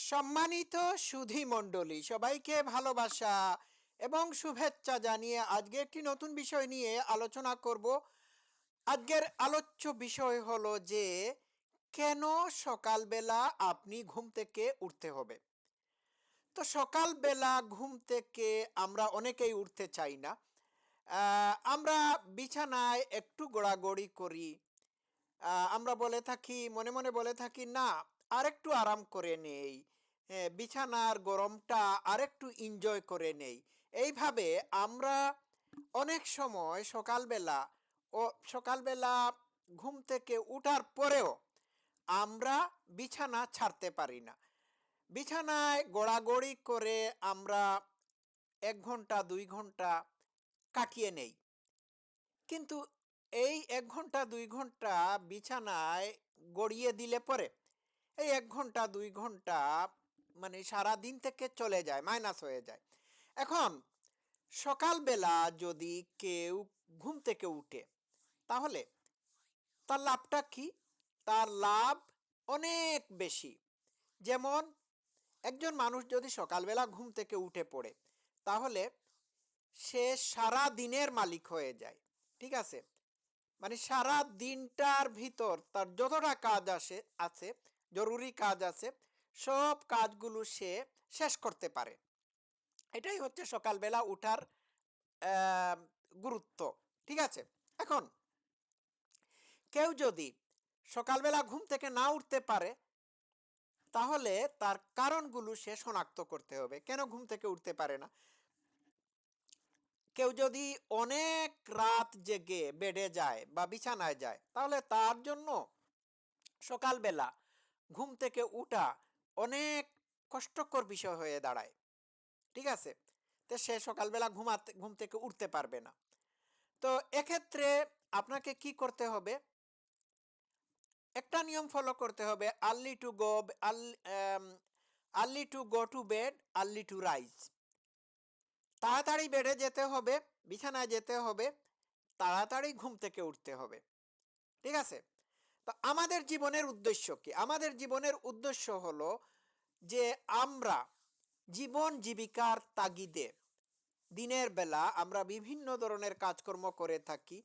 সম্মানিত সুধী মণ্ডলী সবাইকে ভালোবাসা এবং শুভেচ্ছা জানিয়ে আজকে একটি নতুন বিষয় নিয়ে আলোচনা করব। আজকের আলোচ্য বিষয় হলো যে কেন সকালবেলা আপনি ঘুম থেকে উঠতে হবে। তো সকালবেলা ঘুম থেকে আমরা অনেকেই উঠতে চাই না। আমরা বিছানায় একটু গড়াগড়ি করি। আমরা বলে থাকি, মনে মনে বলে থাকি, না আরেকটু আরাম করে নেই, বিছানার গরমটা আরেকটু এনজয় করে নেই। এইভাবে আমরা অনেক সময় সকালবেলা ঘুম থেকে উঠার পরেও আমরা বিছানা ছাড়তে পারি না। বিছানায় গড়াগড়ি করে আমরা 1 ঘন্টা 2 ঘন্টা কাটিয়ে নেই, কিন্তু এই 1 ঘন্টা 2 ঘন্টা বিছানায় গড়িয়ে দিলে পরে এই 1 ঘন্টা 2 ঘন্টা মানে সারা দিন থেকে চলে যায়, মাইনাস হয়ে যায়। এখন সকালবেলা যদি কেউ ঘুম থেকে উঠে, তাহলে তার লাভটা কি? তার লাভ অনেক বেশি। যেমন একজন মানুষ যদি সকালবেলা ঘুম থেকে উঠে পড়ে, তাহলে সে সারা দিনের মালিক হয়ে যায়। ঠিক আছে, মানে সারা দিনটার ভিতর তার যতটা কাজ আছে, জরুরি কাজ আছে, সব কাজগুলো সে শেষ করতে পারে। এটাই হচ্ছে সকালবেলা উঠার গুরুত্ব। ঠিক আছে, এখন কেউ যদি সকালবেলা ঘুম থেকে না উঠতে পারে, তাহলে তার কারণগুলো সে শনাক্ত করতে হবে কেন ঘুম থেকে উঠতে পারে না। কেউ যদি অনেক রাত জেগে বেডে যায় বা বিছানায় যায়, তাহলে তার জন্য সকালবেলা ঘুম থেকে উঠা অনেক কষ্টকর বিষয় হয়ে দাঁড়ায়। ঠিক আছে, তো সে সকালবেলা ঘুম থেকে উঠতে পারবে না। তো এক্ষেত্রে আপনাকে কি করতে হবে? একটা নিয়ম ফলো করতে হবে, early to go to bed, early to rise. তাড়াতাড়ি বেডে যেতে হবে, বিছানায় যেতে হবে, তাড়াতাড়ি ঘুম থেকে উঠতে হবে। ঠিক আছে, তো আমাদের জীবনের উদ্দেশ্য কি? আমাদের জীবনের উদ্দেশ্য হলো যে আমরা জীবন জীবিকার তাগিদে দিনের বেলা আমরা বিভিন্ন ধরনের কাজকর্ম করে থাকি,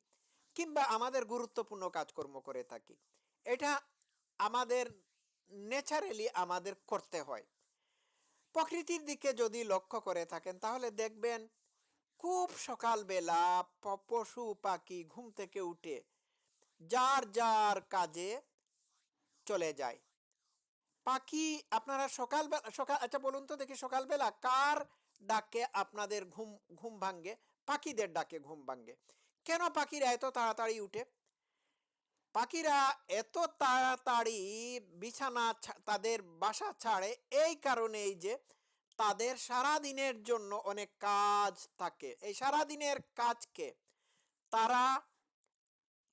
কিংবা আমাদের গুরুত্বপূর্ণ কাজকর্ম করে থাকি। এটা আমাদের ন্যাচারালি আমাদের করতে হয়। প্রকৃতির দিকে যদি লক্ষ্য করে থাকেন, তাহলে দেখবেন খুব সকালবেলা পশু পাখি ঘুম থেকে উঠে যার যার কাজে চলে যায়। পাখি, আপনারা আচ্ছা বলুন তো দেখি, সকালবেলা কার ডাকে আপনাদের ঘুম ঘুম ভাঙ্গে? পাখিদের ডাকে ঘুম ভাঙ্গে। কেন পাখিরা এত তাড়াতাড়ি উঠে? পাখিরা এত তাড়াতাড়ি তাদের বাসা ছাড়ে এই কারণেই যে তাদের সারা দিনের জন্য অনেক কাজ থাকে। এই সারা দিনের কাজকে তারা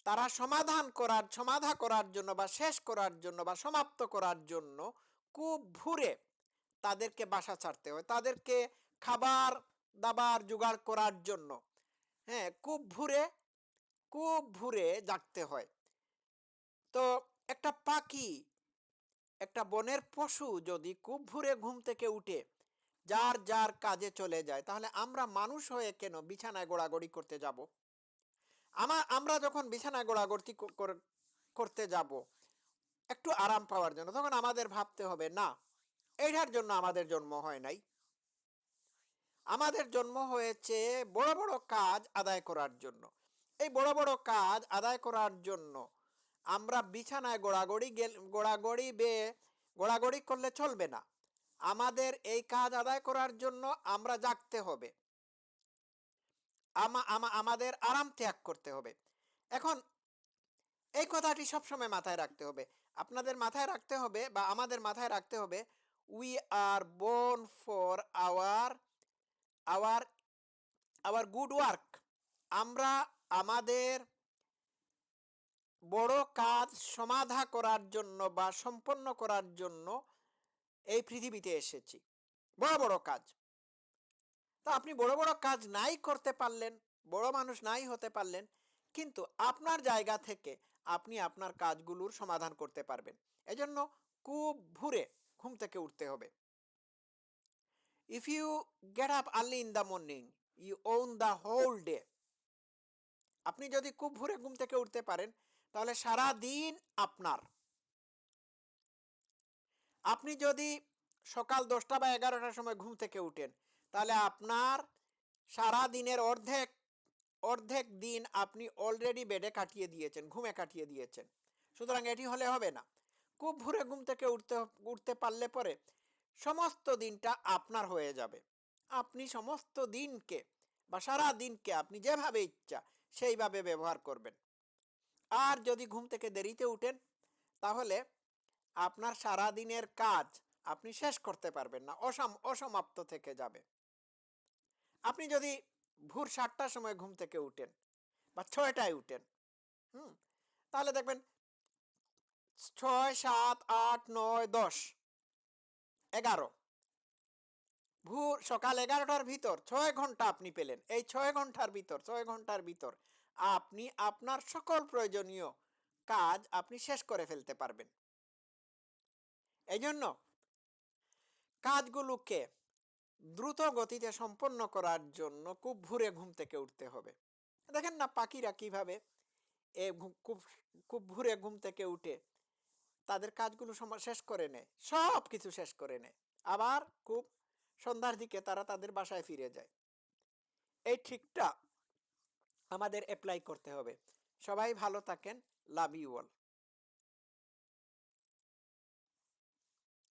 তারা সমাধা করার জন্য বা শেষ করার জন্য বা সমাপ্ত করার জন্য খুব ভোরে তাদেরকে বাসা ছাড়তে হয়, তাদেরকে খাবার দাবার জোগাড় করার জন্য। হ্যাঁ, খুব ভোরে জাগতে হয়। তো একটা পাখি, একটা বনের পশু যদি খুব ভোরে ঘুম থেকে উঠে যার যার কাজে চলে যায়, তাহলে আমরা মানুষ হয়ে কেন বিছানায় গোড়াগড়ি করতে যাব? আমরা যখন বিছানায় গোড়াগড়ি করতে যাব একটু আরাম পাওয়ার জন্য, তখন আমাদের ভাবতে হবে, না, এইটার জন্য আমাদের জন্ম হয় নাই। আমাদের জন্ম হয়েছে বড় বড় কাজ আদায় করার জন্য। এই বড় বড় কাজ আদায় করার জন্য আমরা বিছানায় গোড়াগড়ি করলে চলবে না। আমাদের এই কাজ আদায় করার জন্য আমরা জাগতে হবে, আমাদের আরাম ত্যাগ করতে হবে। এখন এই কথাটি সবসময় মাথায় রাখতে হবে, আপনাদের মাথায় রাখতে হবে বা আমাদের মাথায় রাখতে হবে, we are born for our our our good work. আমরা আমাদের বড় কাজ সমাধা করার জন্য বা সম্পন্ন করার জন্য এই পৃথিবীতে এসেছি, বড় বড় কাজ। তা আপনি বড় বড় কাজ নাই করতে পারলেন, বড় মানুষ নাই হতে পারলেন, কিন্তু আপনার জায়গা থেকে আপনি আপনার কাজগুলোর সমাধান করতে পারবেন। এজন্য খুব ভোরে ঘুম থেকে উঠতে হবে। If you get up early in the morning you own the whole day. আপনি যদি খুব ভোরে ঘুম থেকে উঠতে পারেন তাহলে সারা দিন আপনার। আপনি যদি সকাল 10টা বা 11টার সময় ঘুম থেকে উঠেন তাহলে আপনার সারা দিনের অর্ধেক অর্ধেক দিন আপনি অলরেডি বেডে কাটিয়ে দিয়েছেন, ঘুমে কাটিয়ে দিয়েছেন। সুতরাং এটি হলে হবে না। খুব ভোরে ঘুম থেকে উঠতে পারলে পরে সমস্ত দিনটা আপনার হয়ে যাবে। আপনি সমস্ত দিনকে বা সারা দিনকে আপনি যেভাবে ইচ্ছা সেইভাবে ব্যবহার করবেন। আর যদি ঘুম থেকে দেরিতে উঠেন তাহলে আপনার সারা দিনের কাজ আপনি শেষ করতে পারবেন না, অসমাপ্ত থেকে যাবে। আপনি যদি ভোর 7টার সময় ঘুম থেকে উঠেন বা 6টায় উঠেন, তাহলে দেখবেন 6, 7, 8, 9, 10, 11, ভোর সকাল 11টার ভিতর 6 ঘন্টা আপনি পেলেন। এই 6 ঘন্টার ভিতর আপনি আপনার সকল প্রয়োজনীয় কাজ আপনি শেষ করে ফেলতে পারবেন। এই জন্য কাজগুলোকে দ্রুত গতিতে সম্পন্ন করার জন্য খুব ভোরে ঘুম থেকে উঠতে হবে। দেখেন না পাখিরা কিভাবে খুব খুব ভোরে ঘুম থেকে উঠে তাদের কাজগুলো শেষ করে নেয়, সব কিছু শেষ করে নেয়, আবার খুব সন্ধ্যার দিকে তারা তাদের বাসায় ফিরে যায়। এই ট্রিকটা আমাদের অ্যাপ্লাই করতে হবে। সবাই ভালো থাকেন। Love you all.